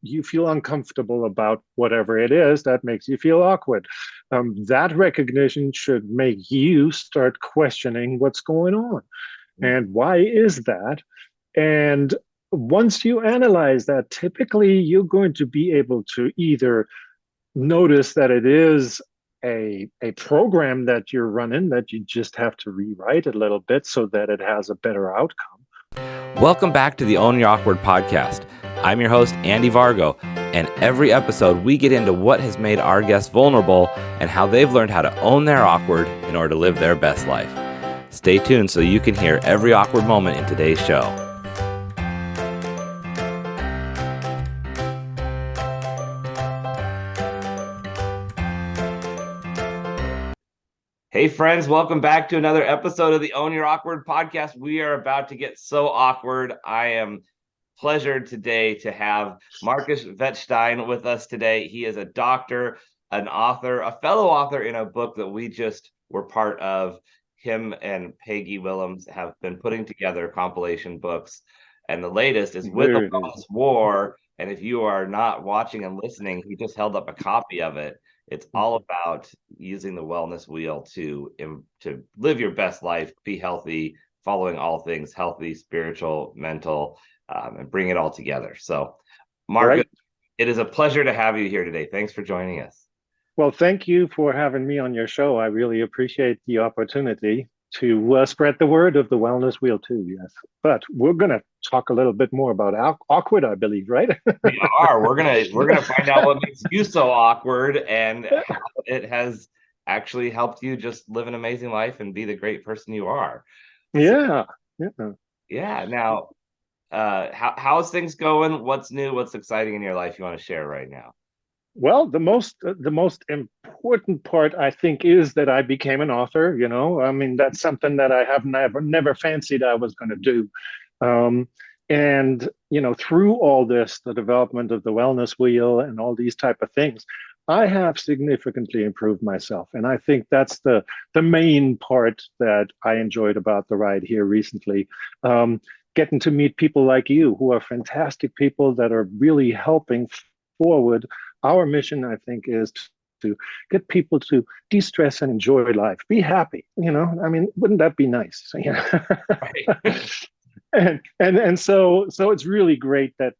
you feel uncomfortable about whatever it is that makes you feel awkward. That recognition should make you start questioning what's going on and why is that. And once you analyze that, typically you're going to be able to either notice that it is a program that you're running that you just have to rewrite a little bit so that it has a better outcome. Welcome back to the Own Your Awkward podcast. I'm your host, Andy Vargo, and every episode we get into what has made our guests vulnerable and how they've learned how to own their awkward in order to live their best life. Stay tuned so you can hear every awkward moment in today's show. Hey friends, welcome back to another episode of the Own Your Awkward podcast. We are about to get so awkward. I am pleasured today to have Markus Wettstein with us today. He is a doctor, an author, a fellow author in a book that we just were part of. Him and Peggy Willems have been putting together compilation books, and the latest is With a Wellness War. And if you are not watching and listening, he just held up a copy of it. It's all about using the wellness wheel to live your best life, be healthy, following all things healthy, spiritual, mental, and bring it all together. So, Markus, It is a pleasure to have you here today. Thanks for joining us. Well, thank you for having me on your show. I really appreciate the opportunity to spread the word of the wellness wheel too. Yes, but we're going to talk a little bit more about awkward, I believe, right? We are. We're gonna find out what makes you so awkward and how it has actually helped you just live an amazing life and be the great person you are. Yeah. Yeah. Now, how's things going? What's new? What's exciting in your life you want to share right now? Well, the most important part, I think, is that I became an author. I mean, that's something that I have never fancied I was going to do. And through all this, the development of the wellness wheel and all these type of things, I have significantly improved myself. And I think that's the main part that I enjoyed about the ride here recently. Getting to meet people like you who are fantastic people that are really helping forward. Our mission, I think, is to get people to de-stress and enjoy life, be happy. I mean, wouldn't that be nice? And so it's really great that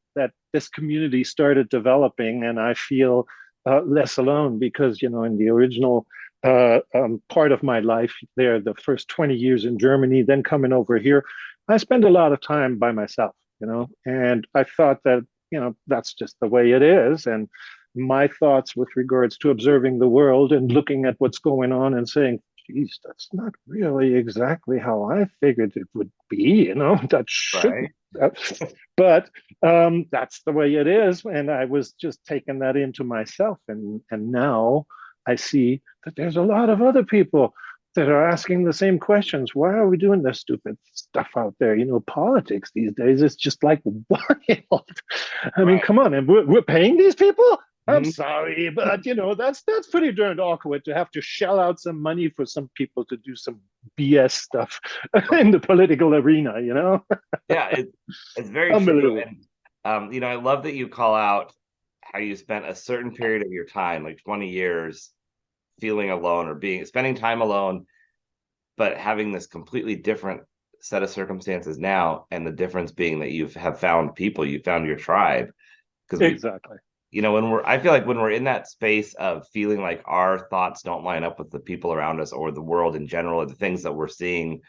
this community started developing, and I feel less alone because in the original part of my life there, the first 20 years in Germany, then coming over here, I spent a lot of time by myself, and I thought that that's just the way it is. And my thoughts with regards to observing the world and looking at what's going on and saying, geez, that's not really exactly how I figured it would be, that shouldn't. Right. But that's the way it is. And I was just taking that into myself. And now I see that there's a lot of other people that are asking the same questions. Why are we doing this stupid stuff out there? Politics these days is just like wild. I mean, come on, and we're paying these people? I'm sorry, but that's pretty darn awkward to have to shell out some money for some people to do some BS stuff in the political arena. Yeah, it's very true. And I love that you call out how you spent a certain period of your time, like 20 years, feeling alone or spending time alone, but having this completely different set of circumstances now, and the difference being that you have found people, you found your tribe. Exactly. I feel like when we're in that space of feeling like our thoughts don't line up with the people around us or the world in general, or the things that we're seeing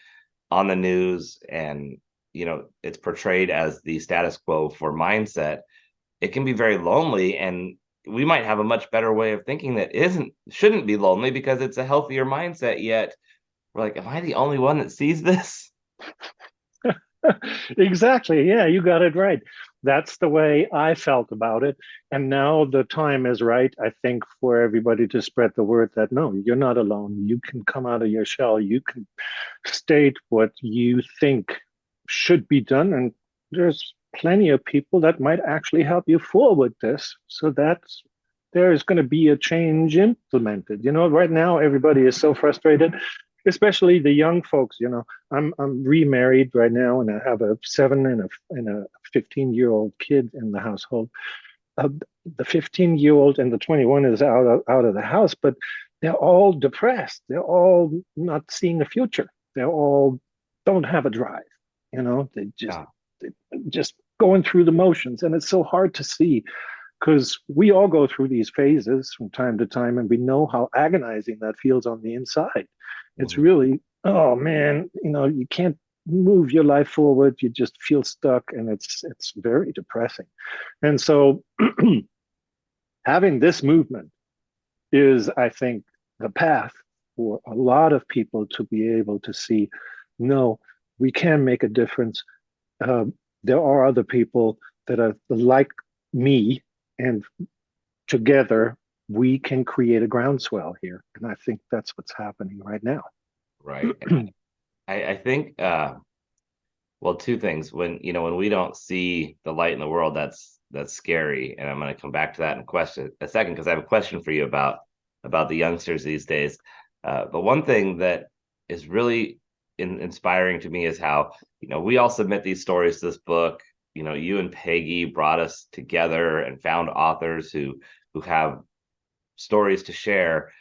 on the news, and it's portrayed as the status quo for mindset, it can be very lonely. And we might have a much better way of thinking that shouldn't be lonely because it's a healthier mindset. Yet we're like, am I the only one that sees this? Exactly. Yeah, you got it right. That's the way I felt about it. And now the time is right, I think, for everybody to spread the word that no, you're not alone. You can come out of your shell. You can state what you think should be done. And there's plenty of people that might actually help you forward this so that there is going to be a change implemented. Right now, everybody is so frustrated, especially the young folks. I'm remarried right now, and I have a 7 and a 15-year-old kid in the household. the 15-year-old and the 21 is out of the house, but they're all depressed. They're all not seeing a future. They're all don't have a drive. They Yeah. just going through the motions, and it's so hard to see because we all go through these phases from time to time, and we know how agonizing that feels on the inside. It's Mhm. really, oh man, you can't move your life forward. You just feel stuck, and it's very depressing. And so having this movement is, I think, the path for a lot of people to be able to see, no, we can make a difference. Uh, there are other people that are like me, and together we can create a groundswell here. And I think that's what's happening right now. Right. I think well, two things. When we don't see the light in the world, that's scary. And I'm going to come back to that in a second, because I have a question for you about the youngsters these days. But one thing that is really inspiring to me is how, we all submit these stories to this book. You and Peggy brought us together and found authors who have stories to share,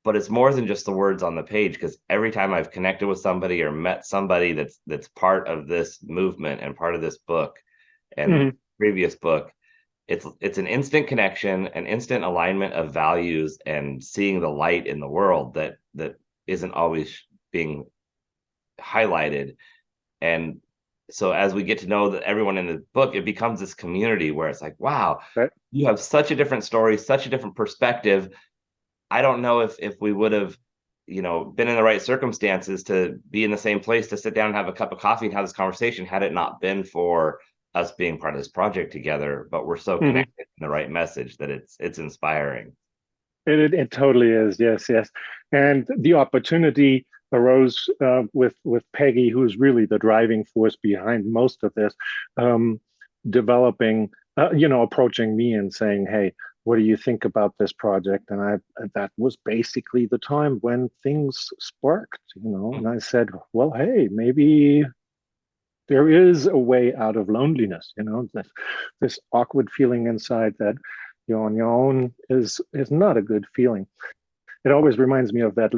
but it's more than just the words on the page, because every time I've connected with somebody or met somebody that's part of this movement and part of this book and Mhm. previous book, it's an instant connection, an instant alignment of values, and seeing the light in the world that isn't always being highlighted. And so as we get to know that everyone in the book, it becomes this community where it's like, wow, Right. you have such a different story, such a different perspective. I don't know if we would have, been in the right circumstances to be in the same place to sit down and have a cup of coffee and have this conversation, had it not been for us being part of this project together. But we're so Mhm. connected in the right message that it's inspiring. It totally is. Yes, yes. And the opportunity arose with Peggy, who's really the driving force behind most of this, um, developing, approaching me and saying, "Hey, what do you think about this project?" And that was basically the time when things sparked, And I said, "Well, hey, maybe there is a way out of loneliness, this awkward feeling inside that you're on your own is not a good feeling." It always reminds me of that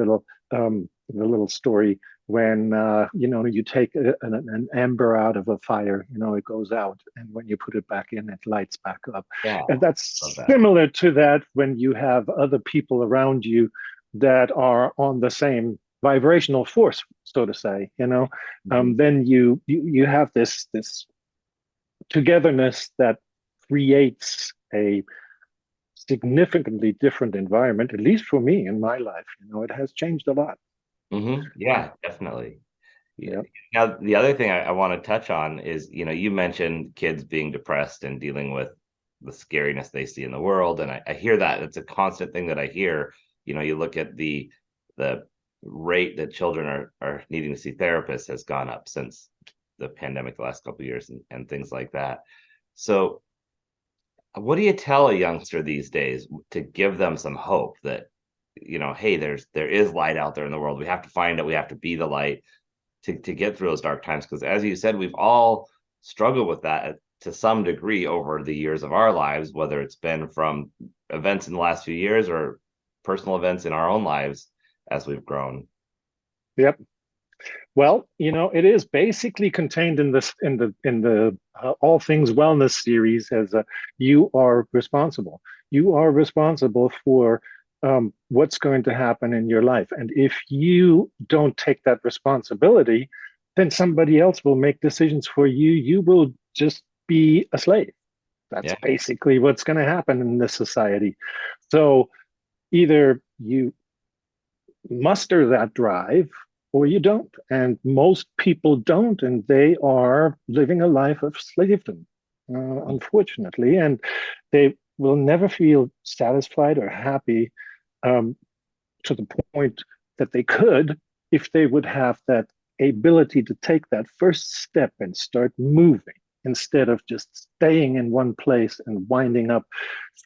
the little story when you take an ember out of a fire, it goes out, and when you put it back in, it lights back up. Yeah, And love that's that. similar to that when you have other people around you that are on the same vibrational force, so to say. Mhm. Then you have this togetherness that creates a significantly different environment, at least for me in my life. It has changed a lot. Yeah, definitely. Yeah. Yeah. Now, the other thing I want to touch on is, you mentioned kids being depressed and dealing with the scariness they see in the world. And I hear that. It's a constant thing that I hear. You look at the rate that children are needing to see therapists has gone up since the pandemic the last couple of years, and things like that. So what do you tell a youngster these days to give them some hope that, hey, there is light out there in the world. We have to find it. We have to be the light to get through those dark times, because as you said, we've all struggled with that to some degree over the years of our lives, whether it's been from events in the last few years or personal events in our own lives as we've grown. Yep. Well, it is basically contained in this in the All Things Wellness series as you are responsible. You are responsible for what's going to happen in your life, and if you don't take that responsibility, then somebody else will make decisions for you. You will just be a slave. That's Yeah. basically what's going to happen in this society. So either you muster that drive or you don't. And most people don't, and they are living a life of slavedom, unfortunately. And they will never feel satisfied or happy um, to the point that they could if they would have that ability to take that first step and start moving instead of just staying in one place and winding up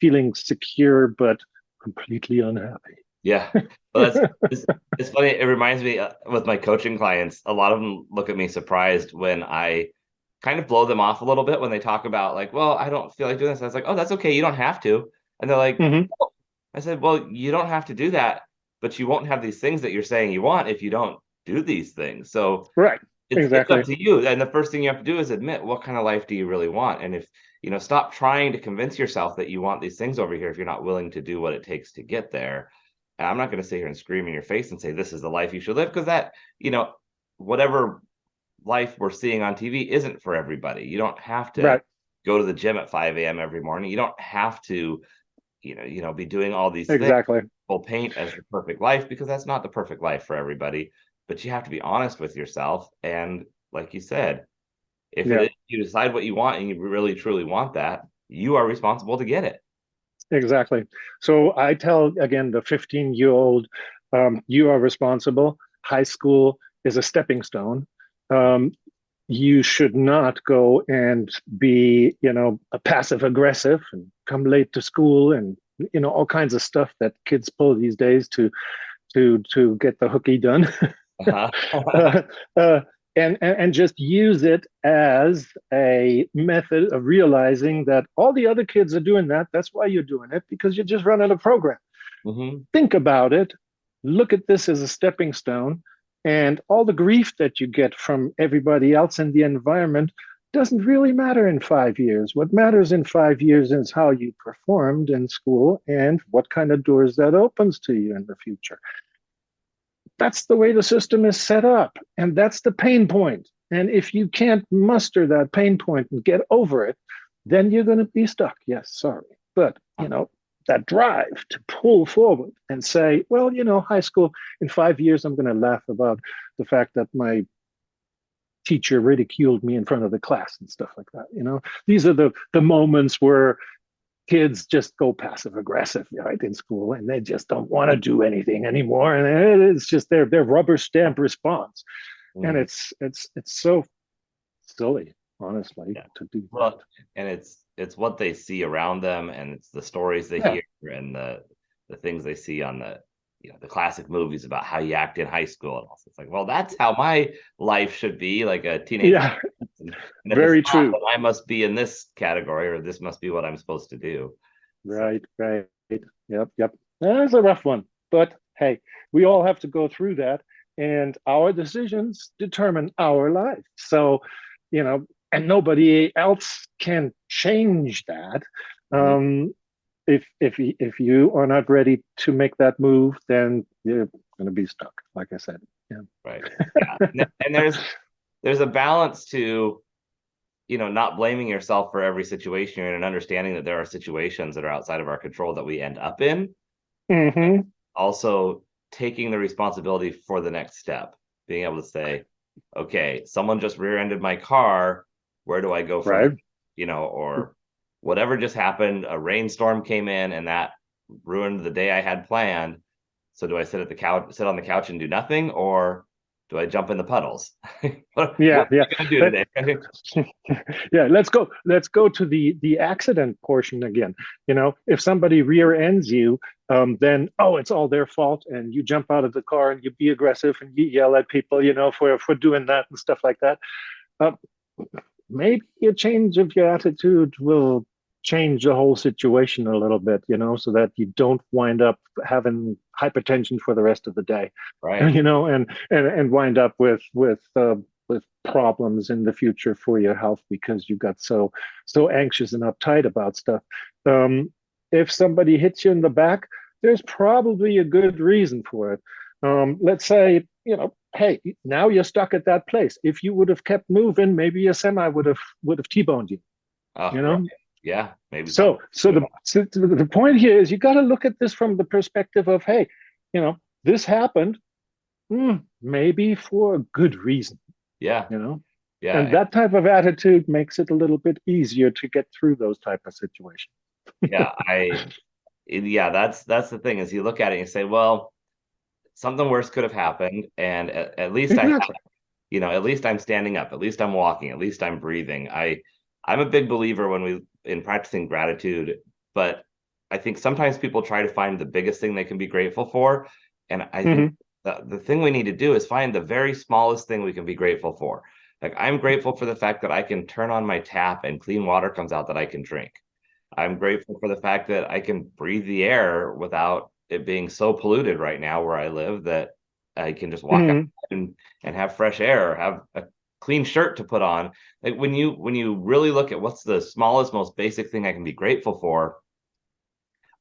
feeling secure but completely unhappy. Yeah. Well, it's funny. It reminds me with my coaching clients, a lot of them look at me surprised when I kind of blow them off a little bit when they talk about like, well, I don't feel like doing this. I was like, oh, that's okay. You don't have to. And they're like, Hmm. oh. I said, well, you don't have to do that, but you won't have these things that you're saying you want if you don't do these things. So Right. it's Exactly. up to you. And the first thing you have to do is admit, what kind of life do you really want? And if, stop trying to convince yourself that you want these things over here if you're not willing to do what it takes to get there. And I'm not going to sit here and scream in your face and say this is the life you should live, because that, whatever life we're seeing on TV isn't for everybody. You don't have to Right. go to the gym at 5 a.m. every morning. You don't have to, be doing all these things. Exactly. People paint as the perfect life, because that's not the perfect life for everybody. But you have to be honest with yourself. And like you said, if it Yeah. is, you decide what you want and you really truly want that, you are responsible to get it. Exactly. So I tell again the 15-year-old, you are responsible. High school is a stepping stone. Um, you should not go and be, a passive aggressive and come late to school and all kinds of stuff that kids pull these days to get the hooky done. Uh-huh. uh, uh, and just use it as a method of realizing that all the other kids are doing that. That's why you're doing it, because you're just running a program. Mm-hmm. Think about it. Look at this as a stepping stone. And all the grief that you get from everybody else in the environment doesn't really matter in 5 years. What matters in 5 years is how you performed in school and what kind of doors that opens to you in the future. That's the way the system is set up. And that's the pain point. And if you can't muster that pain point and get over it, then you're going to be stuck. Yes, sorry. But, that drive to pull forward and say, well, high school, in 5 years, I'm going to laugh about the fact that my teacher ridiculed me in front of the class and stuff like that. These are the moments where kids just go passive aggressive, right, in school, and they just don't want to do anything anymore, and it's just their rubber stamp response, and Mm-hmm. it's so silly, honestly, Yeah. to do that. Well, and it's what they see around them, and it's the stories they Yeah, hear, and the things they see on the classic movies about how you act in high school. And also it's like, well, that's how my life should be, like a teenager. yeah, And if it's very not, true. then I must be in this category, or this must be what I'm supposed to do. So Right. Yep. That's a rough one, but hey, we all have to go through that, and our decisions determine our life. So, and nobody else can change that. mhm, Um, if you are not ready to make that move, then you're going to be stuck. Like I said, yeah. right. Yeah. And there's a balance to, not blaming yourself for every situation, and understanding that there are situations that are outside of our control that we end up in. Hmm. Also taking the responsibility for the next step, being able to say, okay, someone just rear-ended my car. Where do I go from Right. here? Or whatever just happened, a rainstorm came in and that ruined the day I had planned. So do I sit on the couch and do nothing, or do I jump in the puddles? What Yeah. are Yeah. you gonna do But, today? yeah, let's go to the accident portion again. If somebody rear ends you, then it's all their fault, and you jump out of the car and you be aggressive and you yell at people, for doing that and stuff like that. uh, Maybe a change of your attitude will change the whole situation a little bit, so that you don't wind up having hypertension for the rest of the day, Right. and wind up with problems in the future for your health because you got so anxious and uptight about stuff. Um, if somebody hits you in the back, there's probably a good reason for it. Let's say, hey, now you're stuck at that place. If you would have kept moving, maybe a semi would have T-boned you. Oh, You right. know. Yeah, maybe something. So the point here is you got to look at this from the perspective of, hey, this happened, maybe for a good reason. Yeah, You know, and yeah, that type of attitude makes it a little bit easier to get through those type of situations. yeah. Yeah, that's the thing, is you look at it and you say, well, something worse could have happened, and at least Exactly. at least I'm standing up, at least I'm walking, at least I'm breathing. I'm a big believer in practicing gratitude, but I think sometimes people try to find the biggest thing they can be grateful for, and I think Hmm. the thing we need to do is find the very smallest thing we can be grateful for. Like, I'm grateful for the fact that I can turn on my tap and clean water comes out that I can drink. I'm grateful for the fact that I can breathe the air without it being so polluted right now where I live, that I can just walk out Mhm. and have fresh air, have a clean shirt to put on. Like, when you really look at what's the smallest, most basic thing I can be grateful for,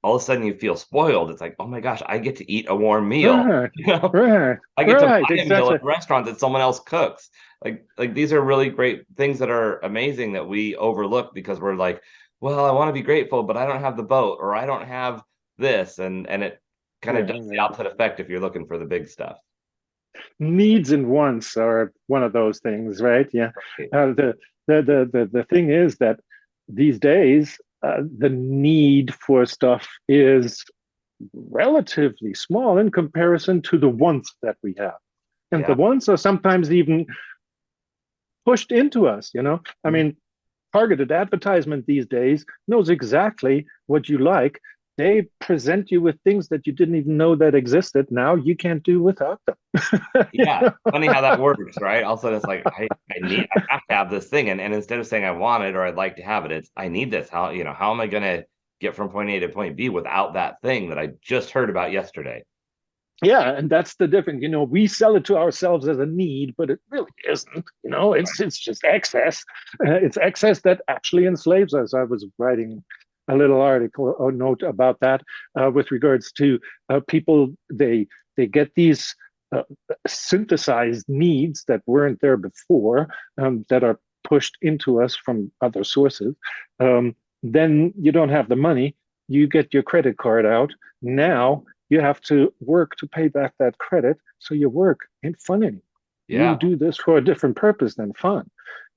all of a sudden you feel spoiled. It's like, oh my gosh, I get to eat a warm meal. Right, You know, right, I get to right, buy a meal at exactly. a restaurant that someone else cooks. Like these are really great things that are amazing that we overlook because we're like, well, I want to be grateful, but I don't have the boat or I don't have this, and it kind of Yeah, does the yeah. opposite effect if you're looking for the big stuff. Needs and wants are one of those things, right? Yeah. Right. The thing is that these days, the need for stuff is relatively small in comparison to the wants that we have. And the Yeah. wants are sometimes even pushed into us, you know? I Mhm. mean, targeted advertisement these days knows exactly what you like. They present you with things that you didn't even know that existed. Now you can't do without them. You Yeah. know? Funny how that works, right? Also, it's like I have to have this thing. And instead of saying I want it or I'd like to have it, it's I need this. How am I gonna get from point A to point B without that thing that I just heard about yesterday? Yeah, and that's the difference. You know, we sell it to ourselves as a need, but it really isn't. You know, it's just excess. It's excess that actually enslaves us. I was writing a little article or note about that with regards to people. They get these uh, synthesized needs that weren't there before, that are pushed into us from other sources. Then you don't have the money. You get your credit card out. Now you have to work to pay back that credit. So your work ain't fun anymore. You Yeah. do this for a different purpose than fun.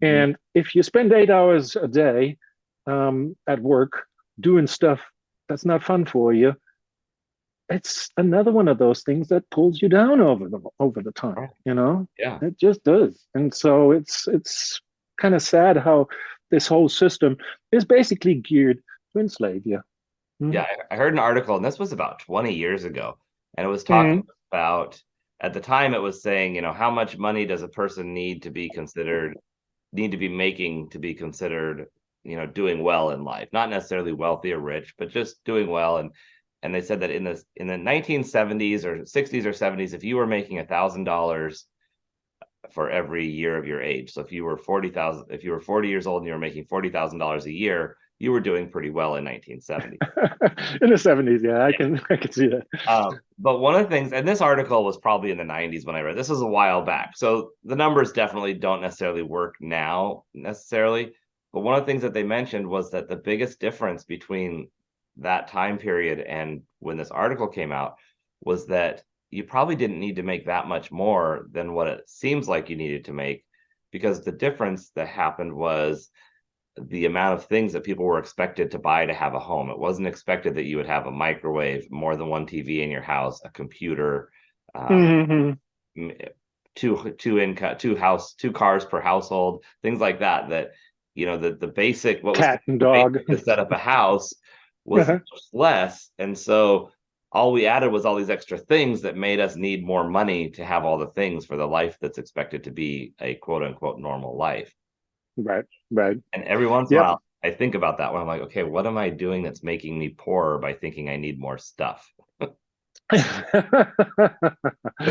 Mhm. And if you spend 8 hours a day at work doing stuff that's not fun for you, it's another one of those things that pulls you down over the time. Right. You know, Yeah. it just does. And so it's kind of sad how this whole system is basically geared to enslave you. Yeah. Mm-hmm. I heard an article, and this was about 20 years ago, and it was talking Mm-hmm. about, at the time, it was saying, how much money does a person need to be making to be considered, doing well in life, not necessarily wealthy or rich, but just doing well. And they said that in the 1970s or 60s or 70s, if you were making $1,000 for every year of your age, so if you were 40 years old and you were making $40,000 a year, you were doing pretty well in 1970. In the 70s, yeah, I can see that. But one of the things, and this article was probably in the 90s when I read this, was a while back. So the numbers definitely don't necessarily work now, necessarily. But one of the things that they mentioned was that the biggest difference between that time period and when this article came out was that you probably didn't need to make that much more than what it seems like you needed to make, because the difference that happened was the amount of things that people were expected to buy to have a home. It wasn't expected that you would have a microwave, more than one TV in your house, a computer, um, Mm-hmm. two cars per household, things like that. That the basic what was Cat and the basic dog. to set up a house was Uh-huh. much less, and so all we added was all these extra things that made us need more money to have all the things for the life that's expected to be a quote unquote normal life. Right, right. And every once in a Yep. while, I think about that when I'm like, okay, what am I doing that's making me poorer by thinking I need more stuff? Like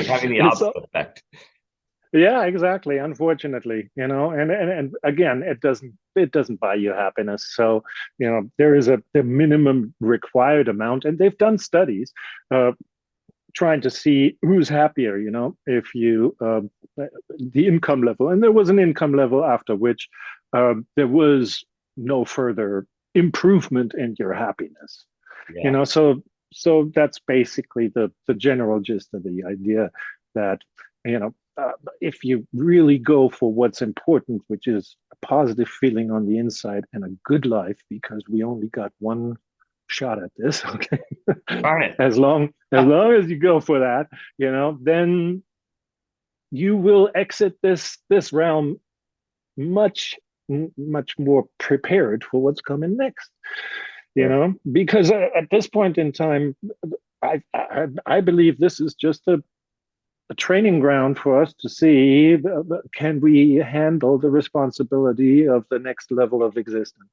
having the It's opposite effect. Yeah, exactly. Unfortunately, and again, it doesn't buy you happiness. So, there is the minimum required amount, and they've done studies uh, trying to see who's happier. If you the income level, and there was an income level after which there was no further improvement in your happiness. Yeah. So that's basically the general gist of the idea that if you really go for what's important, which is a positive feeling on the inside and a good life, because we only got one shot at this, okay? Darn it. as long as you go for that, then you will exit this realm much much more prepared for what's coming next. Sure. Because at this point in time, I believe this is just a training ground for us to see, can we handle the responsibility of the next level of existence.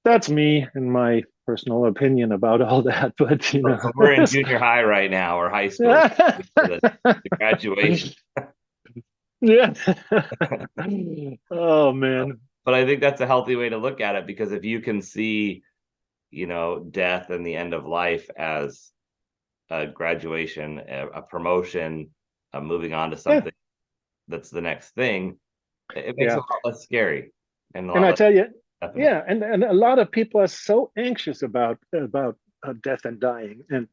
That's me and my personal opinion about all that. But you know, so we're in junior high right now, or high school, the graduation. Yeah. Oh man. But I think that's a healthy way to look at it, because if you can see, death and the end of life as a graduation, a promotion, moving on to something that's the next thing, it makes it a lot less scary and a lot And I less tell you, definite. and a lot of people are so anxious about death and dying, and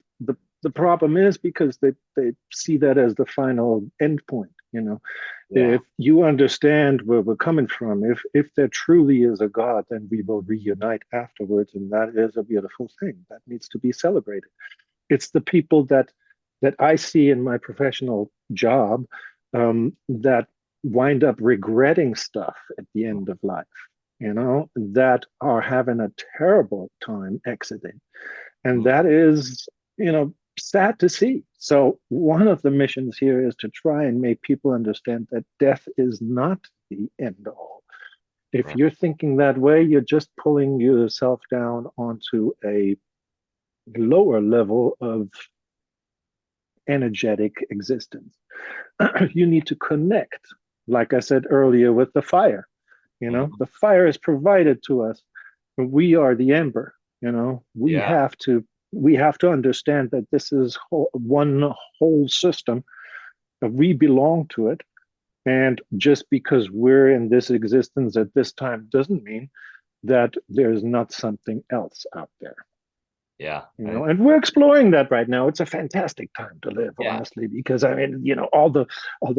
the problem is because they see that as the final end point. If you understand where we're coming from, if there truly is a God, then we will reunite afterwards, and that is a beautiful thing that needs to be celebrated. It's the people that I see in my professional job that wind up regretting stuff at the end of life, that are having a terrible time exiting. And that is, sad to see. So one of the missions here is to try and make people understand that death is not the end all. If you're thinking that way, you're just pulling yourself down onto a lower level of energetic existence. You need to connect, like I said earlier, with the fire. The fire is provided to us. We are the ember. We have to understand that this is one whole system. We belong to it. And just because we're in this existence at this time doesn't mean that there's not something else out there. Yeah. And we're exploring that right now. It's a fantastic time to live, honestly, because I mean, all the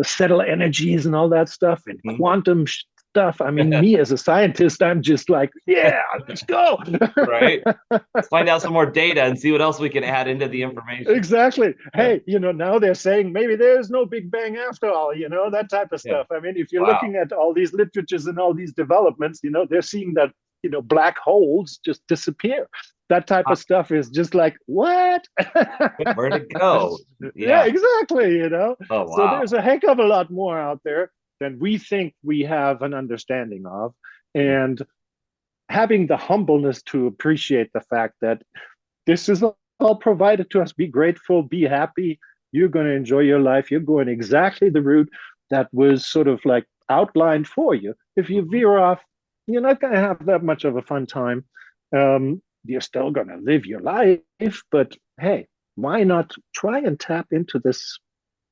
subtle energies and all that stuff and quantum stuff. I mean, me as a scientist, I'm just like, yeah, let's go. Right. Let's find out some more data and see what else we can add into the information. Exactly. Hey, now they're saying maybe there's no Big Bang after all, that type of stuff. I mean, if you're looking at all these literatures and all these developments, they're seeing that, black holes just disappear. That type of stuff is just like, what? Where'd it go? Yeah, exactly. Oh, wow. So there's a heck of a lot more out there than we think we have an understanding of. And having the humbleness to appreciate the fact that this is all provided to us. Be grateful, be happy. You're going to enjoy your life. You're going exactly the route that was sort of like outlined for you. If you veer off, you're not going to have that much of a fun time. You're still going to live your life, but hey, why not try and tap into this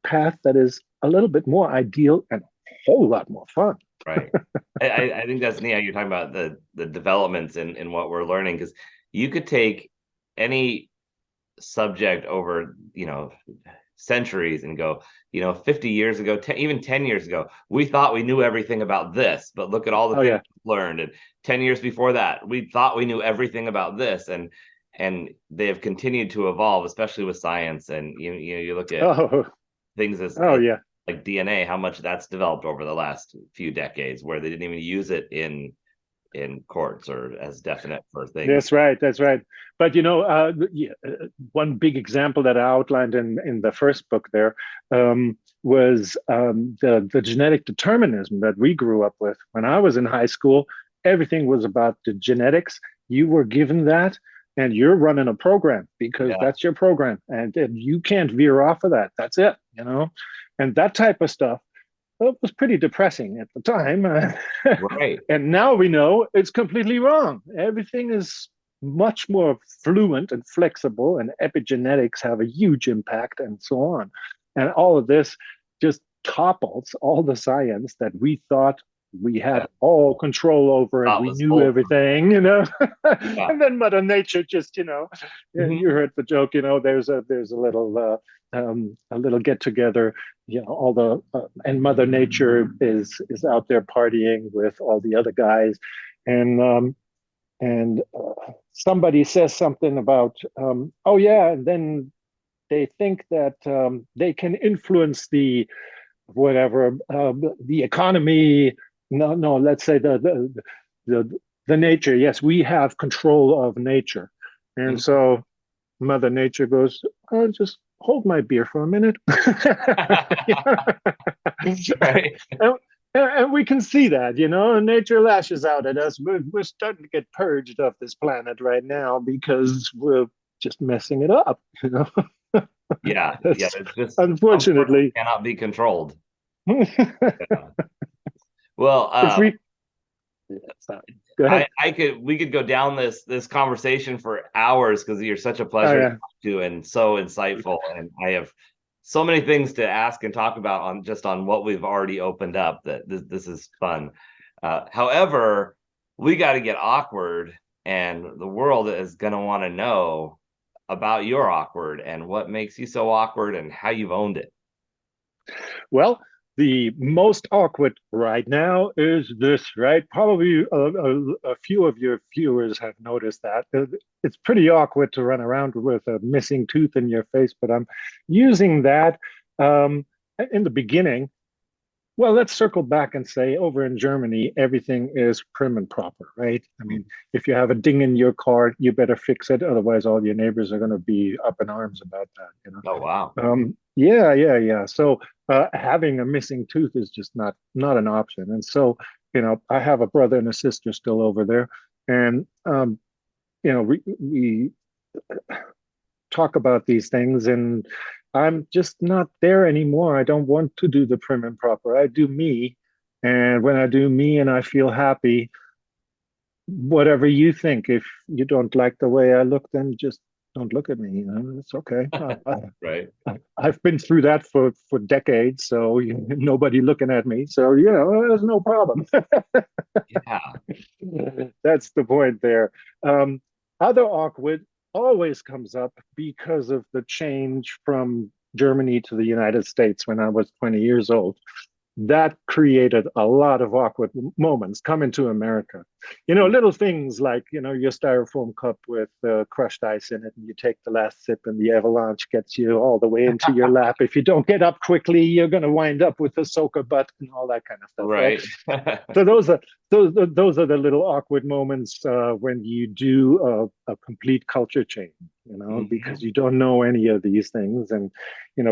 path that is a little bit more ideal and a whole lot more fun? Right. I think that's neat. You're talking about the developments in what we're learning, because you could take any subject over, centuries and go, 50 years ago, even 10 years ago, we thought we knew everything about this, but look at all the things we learned. And 10 years before that, we thought we knew everything about this. And they have continued to evolve, especially with science. And you look at things as like DNA, how much that's developed over the last few decades, where they didn't even use it in courts or as definite for things. That's right. But one big example that I outlined in the first book there was the genetic determinism that we grew up with. When I was in high school, everything was about the genetics. You were given that, and you're running a program because that's your program, and you can't veer off of that. That's it, and that type of stuff. Well, it was pretty depressing at the time. Right. And now we know it's completely wrong. Everything is much more fluent and flexible, and epigenetics have a huge impact and so on. And all of this just topples all the science that we thought we had all control over, and we knew everything, And then Mother Nature just, you heard the joke, there's a little get together, all the and Mother Nature is out there partying with all the other guys, and somebody says something about and then they think that they can influence the economy. No, let's say the nature. Yes, we have control of nature, and so Mother Nature goes, just hold my beer for a minute. Right. and, and we can see that, and nature lashes out at us. We're starting to get purged off this planet right now because we're just messing it up. Yeah. Yeah. That's It's just some forces unfortunately. cannot be controlled. If Yeah. Well, we, yeah, sorry. Go ahead. we could go down this conversation for hours because you're such a Oh pleasure to yeah. talk to and so insightful. And I have so many things to ask and talk about on what we've already opened up that this is fun. However, we got to get awkward, and the world is going to want to know about your awkward and what makes you so awkward and how you've owned it. Well, the most awkward right now is this, right? Probably a few of your viewers have noticed that. It's pretty awkward to run around with a missing tooth in your face, but I'm using that um, in the beginning. Well, let's circle back and say over in Germany, everything is prim and proper, right? I mean, if you have a ding in your car, you better fix it. Otherwise, all your neighbors are going to be up in arms about that. Oh, wow. Yeah, yeah, yeah. So having a missing tooth is just not an option. And so, I have a brother and a sister still over there, and we talk about these things, and I'm just not there anymore. I don't want to do the prim and proper. I do me, and when I do me and I feel happy, whatever you think. If you don't like the way I look, then just don't look at me. It's okay. Right. I've been through that for decades, so nobody looking at me. So there's no problem. Yeah. That's the point there. Um, Other awkward always comes up because of the change from Germany to the United States when I was 20 years old. That created a lot of awkward moments coming to America. Little things like, your styrofoam cup with crushed ice in it, and you take the last sip, and the avalanche gets you all the way into your lap. If you don't get up quickly, you're going to wind up with a soaker butt and all that kind of stuff, right? Right. So those are the little awkward moments when you do a complete culture change, because you don't know any of these things, and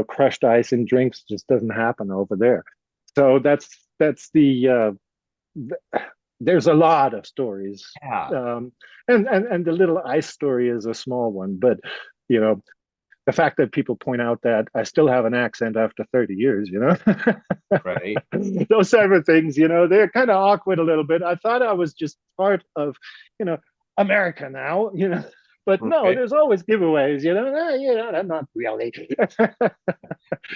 crushed ice in drinks just doesn't happen over there. So that's there's a lot of stories, Yeah. and the little ice story is a small one, but you know the fact that people point out that I still have an accent after 30 years, Right. those type of things, they're kind of awkward a little bit. I thought I was just part of, you know, America now, but no, Right. there's always giveaways, not really.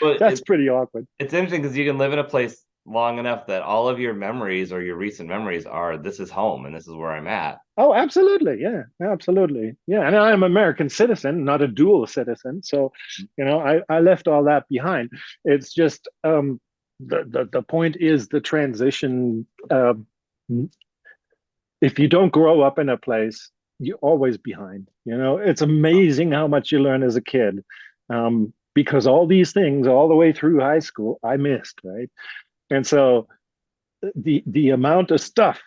Well, That's pretty awkward. it's interesting because you can live in a place long enough that all of your memories or your recent memories are this is home and this is where I'm at. Oh, absolutely. Yeah, absolutely. Yeah. And I'm an American citizen, not a dual citizen. So, I left all that behind. It's just the point is the transition. If you don't grow up in a place, you're always behind. It's amazing how much you learn as a kid. Because all these things all the way through high school, I missed, right? And so the amount of stuff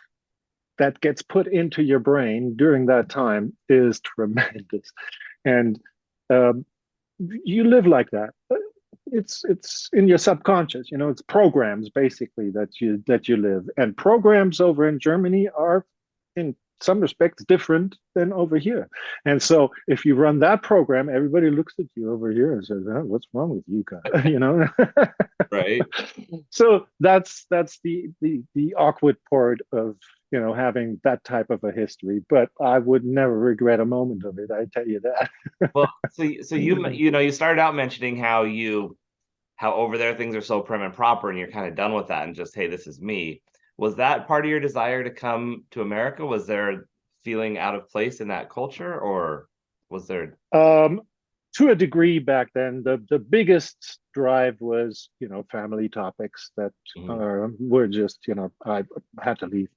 that gets put into your brain during that time is tremendous, and um, you live like that. It's in your subconscious. It's programs basically that you live, and programs over in Germany are in some respects different than over here. And so if you run that program, everybody looks at you over here and says, oh, what's wrong with you guys? Right. So that's the awkward part of having that type of a history, but I would never regret a moment of it, I tell you that. Well, so you started out mentioning how over there things are so prim and proper and you're kind of done with that and just, hey, this is me. Was that part of your desire to come to America? Was there feeling out of place in that culture, or was there? um, to a degree back then, the biggest drive was family topics that Mhm. were just I had to leave.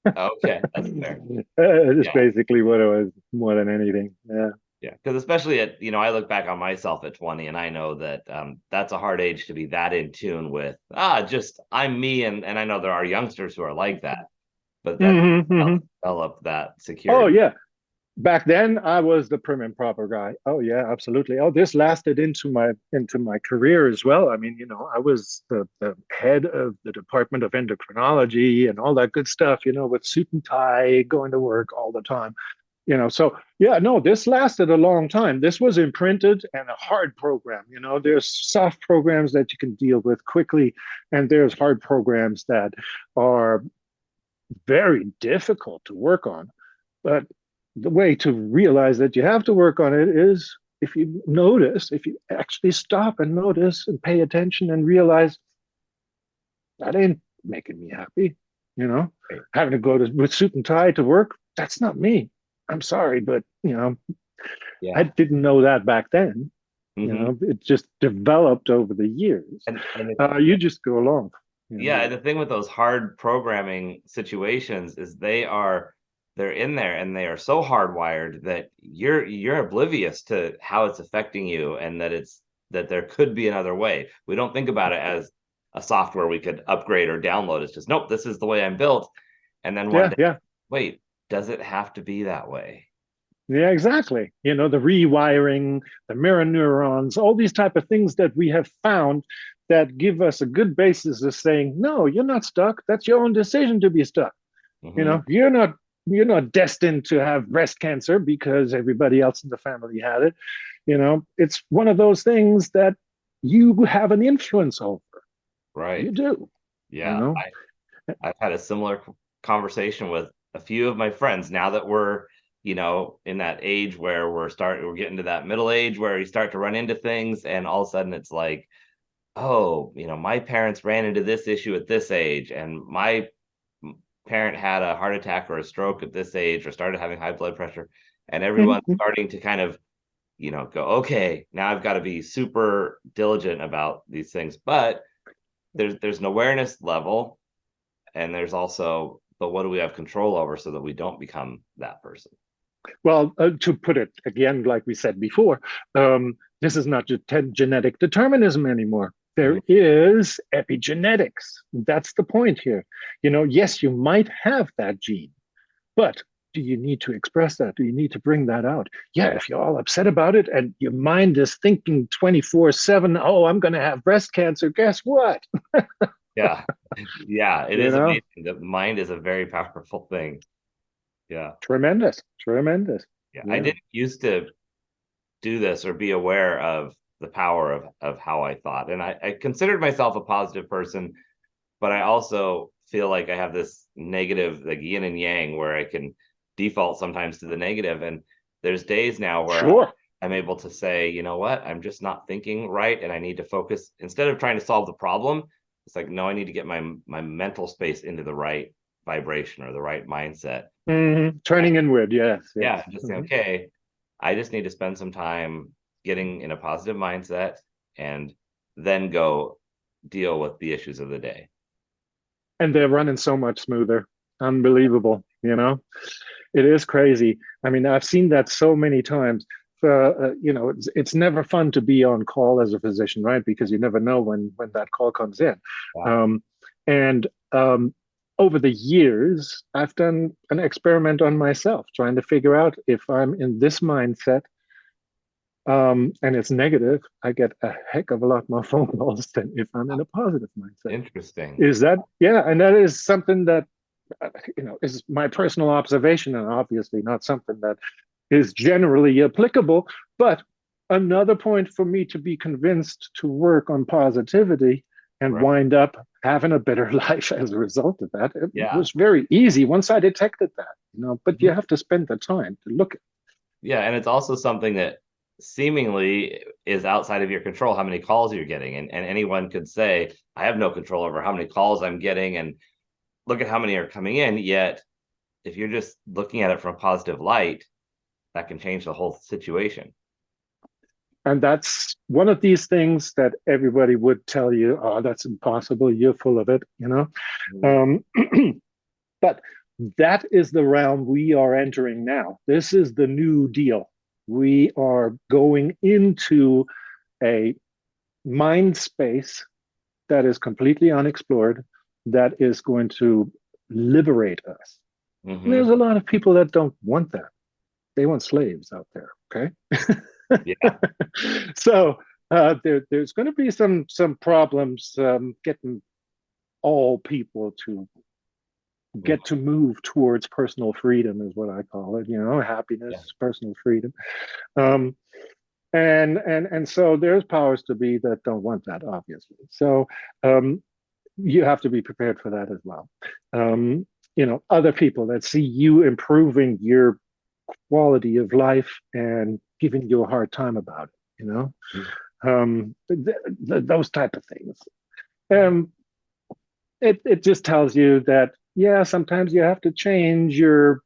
Okay, that's fair. It's Yeah. basically what it was more than anything. Yeah. Yeah, because especially I look back on myself at 20 and I know that that's a hard age to be that in tune with, just I'm me. And I know there are youngsters who are like that, but that Hmm. Hmm. develop that Oh security. yeah. back then I was the prim and proper guy. Oh yeah, absolutely. Oh, this lasted into my career as well. I mean, I was the head of the Department of Endocrinology and all that good stuff, with suit and tie, going to work all the time. So yeah, no, this lasted a long time. This was imprinted and a hard program. There's soft programs that you can deal with quickly, and there's hard programs that are very difficult to work on. But the way to realize that you have to work on it is if you actually stop and notice and pay attention and realize that ain't making me happy. Right. Having to go with suit and tie to work, that's not me. I'm sorry, but I Yeah. didn't know that back then. Hmm. It just developed over the years. And You just go along. yeah, the thing with those hard programming situations is they're in there and they are so hardwired that you're oblivious to how it's affecting you, and that there could be another way. We don't think about it as a software we could upgrade or download. It's just, nope, this is the way I'm built. And then one Yeah, day, yeah. wait, does it have to be that way? Yeah, exactly. The rewiring, the mirror neurons, all these type of things that we have found that give us a good basis of saying, no, you're not stuck. That's your own decision to be stuck. Hmm. You're not destined to have breast cancer because everybody else in the family had it. It's one of those things that you have an influence over. Right. You do, you Yeah. know. I've had a similar conversation with a few of my friends now that we're, in that age where we're getting to that middle age where you start to run into things, and all of a sudden it's like, oh, my parents ran into this issue at this age, and my parent had a heart attack or a stroke at this age, or started having high blood pressure, and everyone's Mhm. starting to kind of, go, okay, now I've got to be super diligent about these things. But there's an awareness level, and there's also, but what do we have control over so that we don't become that person? Well, to put it again, like we said before, this is not just genetic determinism anymore. There Mhm. is epigenetics. That's the point here. Yes, you might have that gene, but do you need to express that? Do you need to bring that out? Yeah, Yeah. if you're all upset about it and your mind is thinking 24/7, oh, I'm going to have breast cancer, guess what? Yeah. Yeah. It You is know, amazing. The mind is a very powerful thing. Yeah. tremendous, tremendous. Yeah. I Yeah, didn't used to do this or be aware of the power of how I thought. And I considered myself a positive person, but I also feel like I have this negative, like yin and yang, where I can default sometimes to the negative. And there's days now where sure. I'm able to say, you know what, I'm just not thinking right, and I need to focus instead of trying to solve the problem. It's like, no, I need to get my mental space into the right vibration or the right mindset. Turning inward, yes, Yeah, yes. just say, okay, I just need to spend some time getting in a positive mindset, and then go deal with the issues of the day. And they're running so much smoother. Unbelievable. It is crazy. I mean, I've seen that so many times. It's never fun to be on call as a physician, right? Because you never know when that call comes in. Wow. And over the years, I've done an experiment on myself, trying to figure out if I'm in this mindset, and it's negative, I get a heck of a lot more phone calls than if I'm in a positive mindset. Interesting. Is that, yeah, and that is something that is my personal observation, and obviously not something that is generally applicable. But another point for me to be convinced to work on positivity and Right. wind up having a better life as a result of that. It Yeah. was very easy once I detected that, but you Mhm. have to spend the time to look at. Yeah, and it's also something that seemingly is outside of your control, how many calls you're getting. And anyone could say, I have no control over how many calls I'm getting, and look at how many are coming in. Yet, if you're just looking at it from a positive light, that can change the whole situation. And that's one of these things that everybody would tell you, oh, that's impossible. You're full of it. Mm. Um, but that is the realm we are entering now. This is the new deal. We are going into a mind space that is completely unexplored, that is going to liberate us. And Hmm. there's a lot of people that don't want that. They want slaves out there. Okay. Yeah. So there's going to be some problems getting all people to get to move towards personal freedom, is what I call it. Happiness, Yeah. personal freedom. Um, and so there's powers to be that don't want that, obviously. So you have to be prepared for that as well. Other people that see you improving your quality of life and giving you a hard time about it, those type of things. Um, it just tells you that, yeah, sometimes you have to change your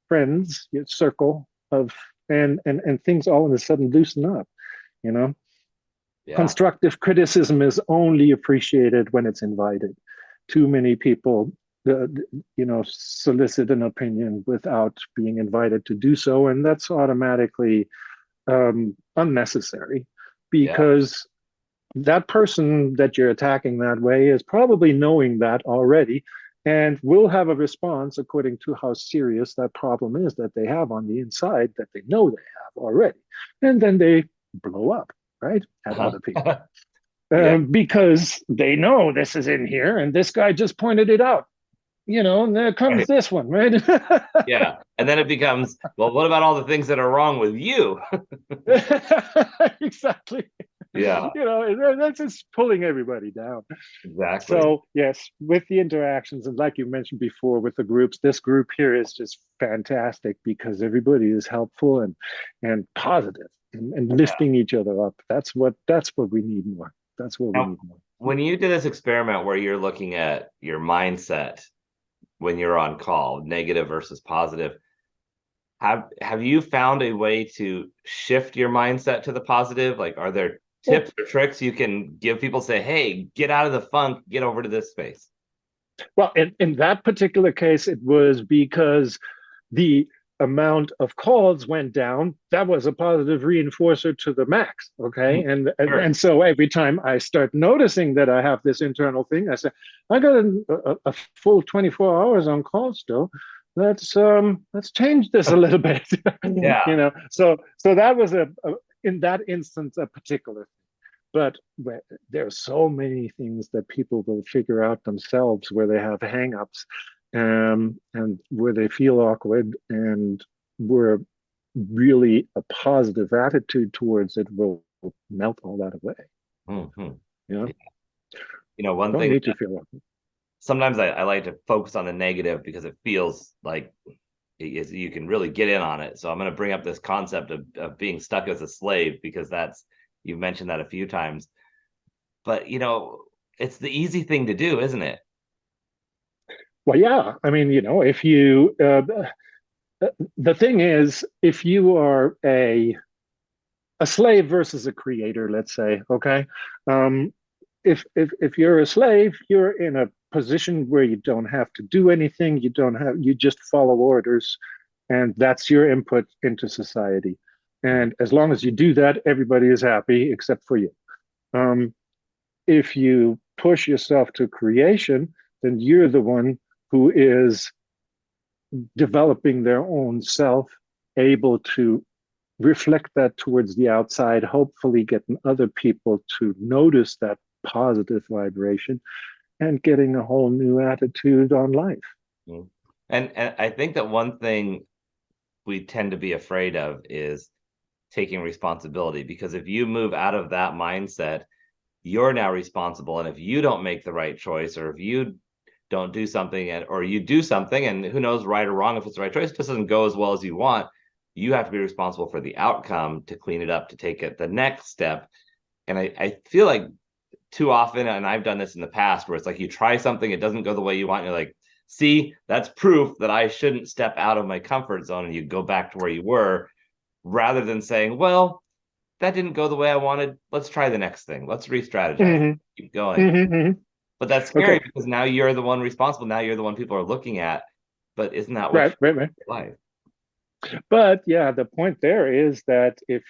friends, your circle of, and things all of a sudden loosen up, you know. Yeah. Constructive criticism is only appreciated when it's invited. Too many people, solicit an opinion without being invited to do so, and that's automatically unnecessary, Yeah. because that person that you're attacking that way is probably knowing that already and will have a response according to how serious that problem is that they have on the inside that they know they have already. And then they blow up, right, at other people. Yeah. Because they know this is in here and this guy just pointed it out, and there comes Right. this one, right? Yeah. And then it becomes, well, what about all the things that are wrong with you? Exactly. Yeah, That's just pulling everybody down. exactly. So yes, with the interactions, and like you mentioned before, with the groups, this group here is just fantastic because everybody is helpful and positive and lifting each other up. That's what we need more. That's what we Now, need more. when you did this experiment where you're looking at your mindset when you're on call, negative versus positive, have you found a way to shift your mindset to the positive? Like, are there Well, tips or tricks you can give people, say, hey, get out of the funk, get over to this space? well, in that particular case, it was because the amount of calls went down. That was a positive reinforcer to the max. Okay. Sure. And so every time I start noticing that I have this internal thing, I say, I got a full 24 hours on call still. Let's change this a little bit. Yeah. So that was in that instance a particular, but there are so many things that people will figure out themselves where they have hangups, and where they feel awkward, and where really a positive attitude towards it will melt all that away. Mm-hmm. You know, One don't thing need to that feel awkward. sometimes I like to focus on the negative because it feels like you can really get in on it. So I'm going to bring up this concept of being stuck as a slave, because you've mentioned that a few times. But it's the easy thing to do, isn't it? Well, yeah. I mean, if you the thing is, if you are a slave versus a creator, let's say, okay, um, if you're a slave, you're in a position where you don't have to do anything. You just follow orders, and that's your input into society. And as long as you do that, everybody is happy except for you. Um, if you push yourself to creation, then you're the one who is developing their own self, able to reflect that towards the outside, hopefully getting other people to notice that positive vibration and getting a whole new attitude on life. Mm. And I think that one thing we tend to be afraid of is taking responsibility, because if you move out of that mindset, you're now responsible. And if you don't make the right choice, or if you don't do something, or you do something, and who knows, right or wrong, if it's the right choice, it just doesn't go as well as you want, you have to be responsible for the outcome, to clean it up, to take it the next step. And I feel like too often, and I've done this in the past, where it's like you try something, it doesn't go the way you want, and you're like, see, that's proof that I shouldn't step out of my comfort zone, and you go back to where you were, rather than saying, well, that didn't go the way I wanted, let's try the next thing, let's re-strategize, Mm-hmm. keep going. Mm-hmm. But that's scary, Okay. because now you're the one responsible, now you're the one people are looking at. But isn't that what Right. life? But yeah, the point there is that if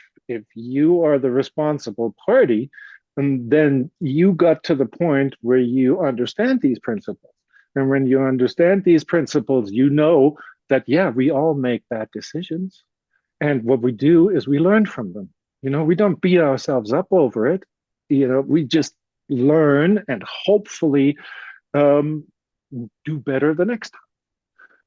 you are the responsible party, and then you got to the point where you understand these principles. And when you understand these principles, you know that, yeah, we all make bad decisions. And what we do is we learn from them. We don't beat ourselves up over it. We just learn and hopefully um, do better the next time.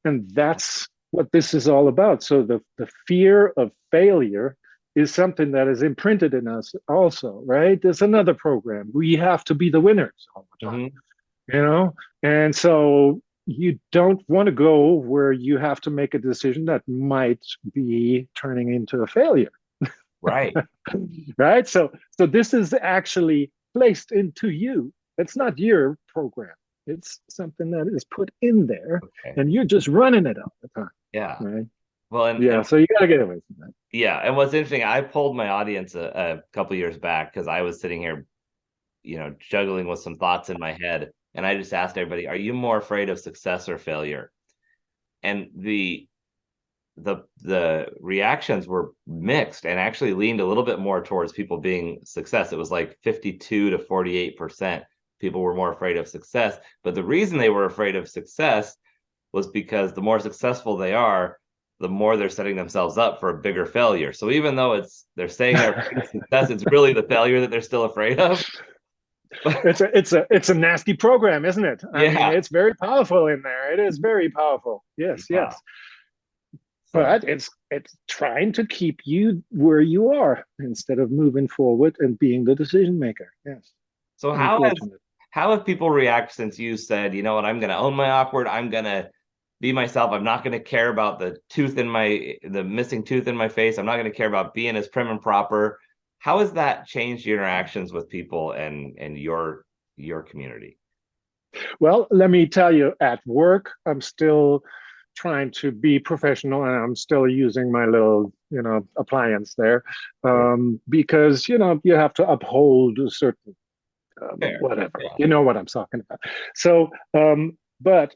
And that's what this is all about. So the fear of failure is something that is imprinted in us also, right? There's another program. We have to be the winners all the time, Mm-hmm. you know? And so you don't want to go where you have to make a decision that might be turning into a failure. Right. Right? So this is actually placed into you. It's not your program. It's something that is put in there, Okay. and you're just running it all the time, Yeah. right? Well, Yeah. So you got to get away from that. yeah, and what's interesting, I polled my audience a couple years back because I was sitting here, juggling with some thoughts in my head, and I just asked everybody, "Are you more afraid of success or failure?" And the reactions were mixed and actually leaned a little bit more towards people being success. It was like 52 to 48% people were more afraid of success. But the reason they were afraid of success was because the more successful they are, the more they're setting themselves up for a bigger failure. So even though they're saying they're afraid of success, it's really the failure that they're still afraid of. It's a nasty program, isn't it? I mean, Yeah. it's very powerful in there. It is very powerful. Yes, Yeah. yes. So But it's trying to keep you where you are instead of moving forward and being the decision maker. Yes. so Unfortunate. how have people react since you said, you know what, I'm gonna own my awkward, I'm gonna be myself, I'm not gonna care about the missing tooth in my face, I'm not gonna care about being as prim and proper. How has that changed your interactions with people and your community? Well, let me tell you, at work, I'm still trying to be professional and I'm still using my little, appliance there Sure. because, you have to uphold a certain Fair. whatever. Yeah. You know what I'm talking about. So, but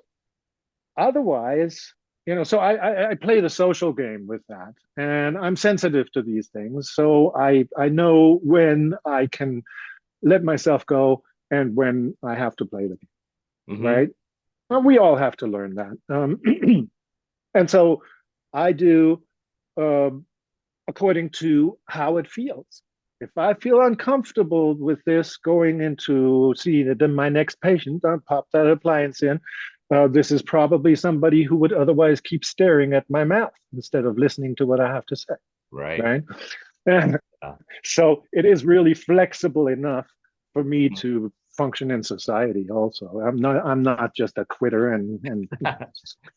otherwise, so I play the social game with that and I'm sensitive to these things. So I know when I can let myself go and when I have to play the game, Mm-hmm. right? Well, we all have to learn that. And so I do um, according to how it feels. If I feel uncomfortable with this going into see my next patient, I'll pop that appliance in. This is probably somebody who would otherwise keep staring at my mouth instead of listening to what I have to say, Right. right? And Yeah. so it is really flexible enough for me to function in society also. I'm not just a quitter and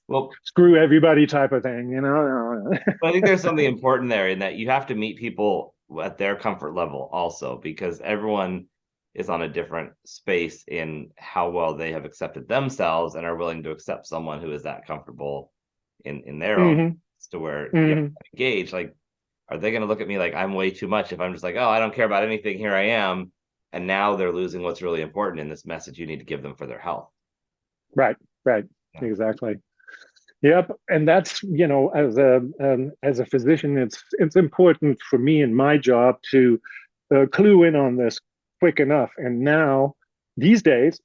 Well, screw everybody type of thing. I think there's something important there in that you have to meet people at their comfort level also, because everyone is on a different space in how well they have accepted themselves and are willing to accept someone who is that comfortable in their own, Hmm. to where you have Hmm. to engage. Like, are they going to look at me like I'm way too much if I'm just like, oh, I don't care about anything, here I am, and now they're losing what's really important in this message you need to give them for their health. Right, right, Yeah. exactly. Yep, and that's as a physician, it's important for me in my job to clue in on this quick enough. And now, these days,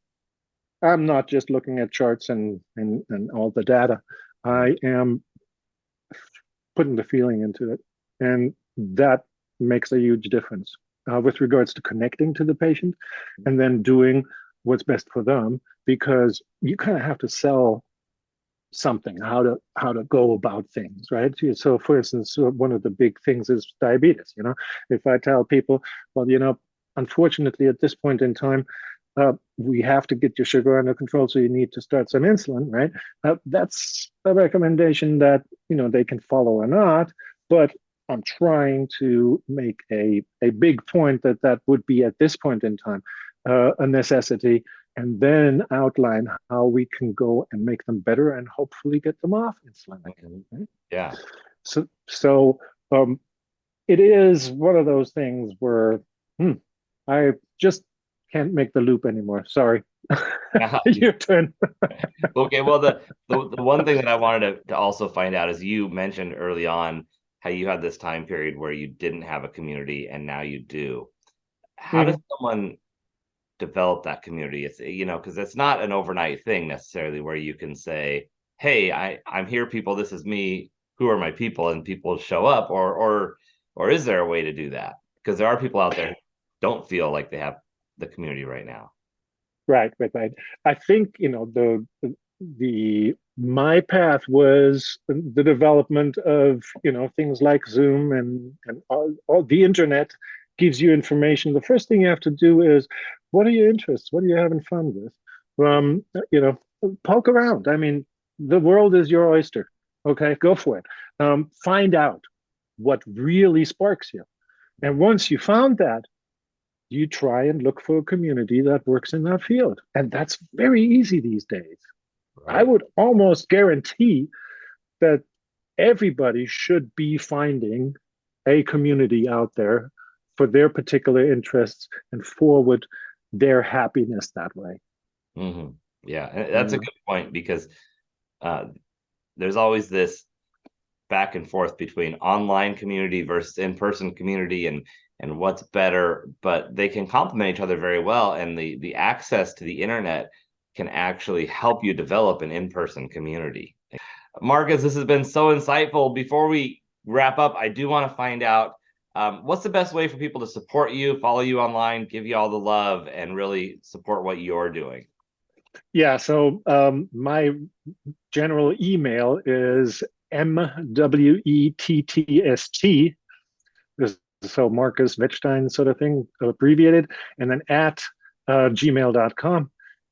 I'm not just looking at charts and all the data. I am putting the feeling into it, and that makes a huge difference with regards to connecting to the patient, and then doing what's best for them. Because you kind of have to sell something how to go about things, right? So for instance, one of the big things is diabetes. If I tell people, well, unfortunately at this point in time, we have to get your sugar under control, so you need to start some insulin, right? That's a recommendation that they can follow or not, but I'm trying to make a big point that would be at this point in time a necessity, and then outline how we can go and make them better and hopefully get them off insulin again. Right? Yeah. So it is one of those things where I just can't make the loop anymore. Sorry. Yeah. Your turn. Okay, well, the one thing that I wanted to also find out is you mentioned early on how you had this time period where you didn't have a community and now you do. How does Mhm. someone develop that community? It's, because it's not an overnight thing necessarily where you can say, "Hey, I'm here, people. This is me who are my people, and people show up, or is there a way to do that? Because there are people out there who don't feel like they have the community right now. Right, right, right. I think, the my path was the development of, things like Zoom and all the internet gives you information. The first thing you have to do is, what are your interests? What are you having fun with? Um, you know, Poke around. I mean, the world is your oyster. Okay, go for it. Find out what really sparks you. And once you found that, you try and look for a community that works in that field. And that's very easy these days. I Right. would almost guarantee that everybody should be finding a community out there for their particular interests and forward their happiness that way. Mm-hmm. Yeah, and that's a Yeah. good point, because uh, there's always this back and forth between online community versus in-person community, and what's better, but they can complement each other very well, and the access to the internet can actually help you develop an in-person community. Marcus, this has been so insightful. Before we wrap up, I do want to find out, what's the best way for people to support you, follow you online, give you all the love, and really support what you're doing? Yeah. So my general email is MWETTST. So Markus Wettstein sort of thing, abbreviated, and then at gmail.com.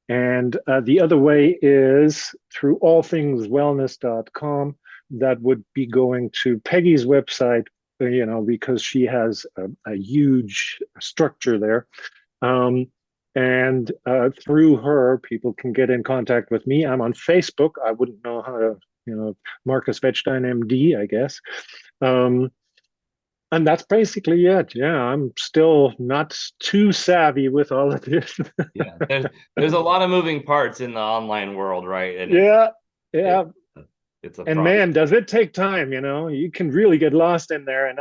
And the other way is through allthingswellness.com. That would be going to Peggy's website, because she has a huge structure there. And through her, people can get in contact with me. I'm on Facebook. I wouldn't know how to, Markus Wettstein, MD, I guess. Um, and that's basically it. Yeah, I'm still not too savvy with all of this. Yeah, there's a lot of moving parts in the online world, right? And Yeah, it, yeah. it's a And problem. man, does it take time, you can really get lost in there. And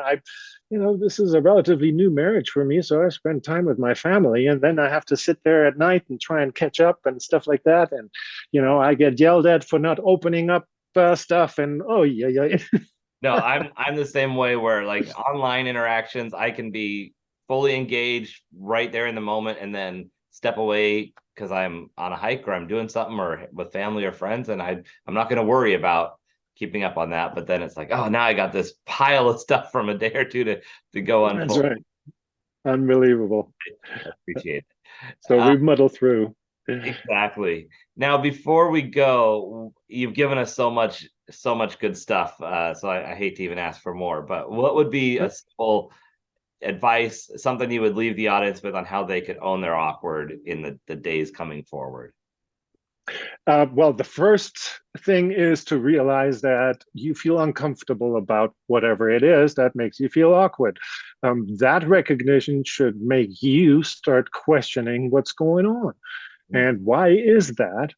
this is a relatively new marriage for me. So I spend time with my family, and then I have to sit there at night and try and catch up and stuff like that. And, I get yelled at for not opening up stuff. And oh, yeah, yeah. No, I'm the same way, where like online interactions, I can be fully engaged right there in the moment, and then step away because I'm on a hike or I'm doing something or with family or friends, and I'm not going to worry about keeping up on that. But then it's like, oh, now I got this pile of stuff from a day or two to go That's unfold. right. Unbelievable. I appreciate it. So we muddle through. Exactly. Now, before we go, you've given us so much good stuff. So I hate to even ask for more, but what would be a simple advice, something you would leave the audience with on how they could own their awkward in the days coming forward? Well, the first thing is to realize that you feel uncomfortable about whatever it is that makes you feel awkward. That recognition should make you start questioning what's going on and why is that.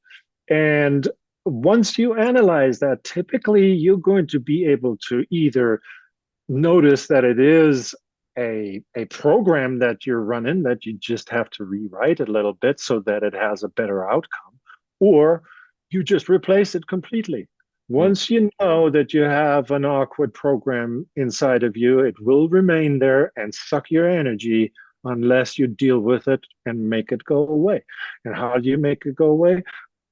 And once you analyze that, typically you're going to be able to either notice that it is a program that you're running that you just have to rewrite a little bit so that it has a better outcome, or you just replace it completely. Once you know that you have an awkward program inside of you, it will remain there and suck your energy unless you deal with it and make it go away. And how do you make it go away?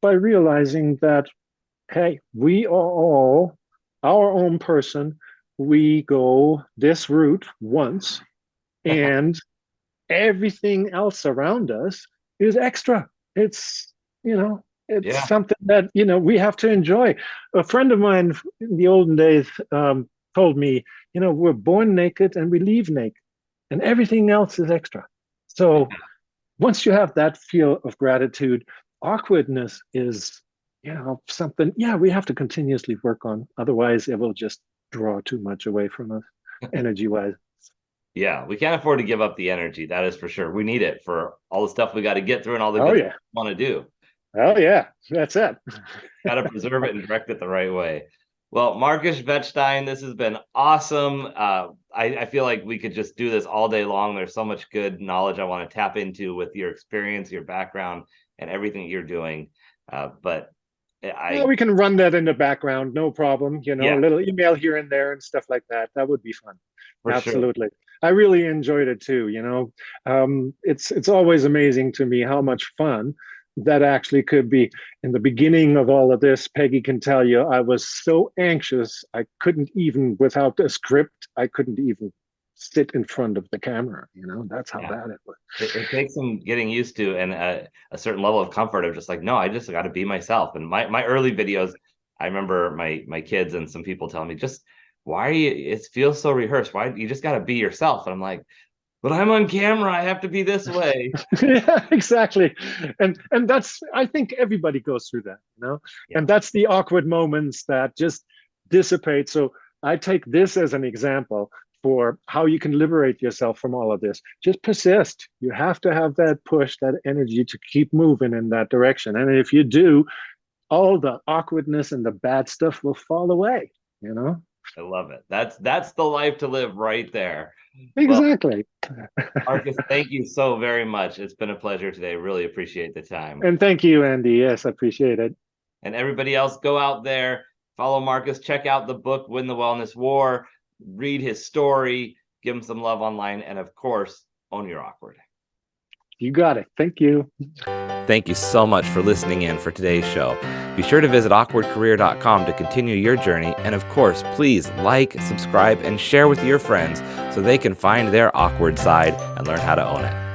By realizing that, hey, we are all our own person. We go this route once, and everything else around us is extra. It's, it's Yeah. something that, we have to enjoy. A friend of mine in the olden days told me, we're born naked and we leave naked, and everything else is extra. So once you have that feel of gratitude, awkwardness is, something, yeah, we have to continuously work on. Otherwise, it will just draw too much away from us energy wise. Yeah, we can't afford to give up the energy. That is for sure. We need it for all the stuff we got to get through and all the Oh, good stuff yeah. we want to do. Oh, yeah. That's it. Got to preserve it and direct it the right way. Well, Markus Wettstein, this has been awesome. I feel like we could just do this all day long. There's so much good knowledge I want to tap into with your experience, your background, and everything you're doing. But Yeah, we can run that in the background, no problem. A Yeah, little email here and there and stuff like that. That would be fun. for sure. Absolutely. I really enjoyed it too. It's always amazing to me how much fun that actually could be. In the beginning of all of this, Peggy can tell you, I was so anxious. I couldn't even, without a script, I couldn't even sit in front of the camera. That's how Yeah. bad it was. It takes some getting used to, and a certain level of comfort of just like, no, I just got to be myself. And my early videos, I remember my kids and some people telling me, just why are you? It feels so rehearsed. Why you just got to be yourself? And I'm like, but I'm on camera. I have to be this way. Yeah, exactly. And that's, I think everybody goes through that. Yeah. And that's the awkward moments that just dissipate. So I take this as an example for how you can liberate yourself from all of this. Just persist. You have to have that push, that energy to keep moving in that direction. And if you do, all the awkwardness and the bad stuff will fall away. I love it. That's the life to live right there. Exactly. Well, Markus, thank you so very much. It's been a pleasure today. Really appreciate the time. And thank you, Andy. Yes, I appreciate it. And everybody else, go out there, follow Markus, check out the book, Win the Wellness War, read his story, give him some love online, and of course, own your awkward. You got it. Thank you. Thank you so much for listening in for today's show. Be sure to visit awkwardcareer.com to continue your journey. And of course, please like, subscribe, and share with your friends so they can find their awkward side and learn how to own it.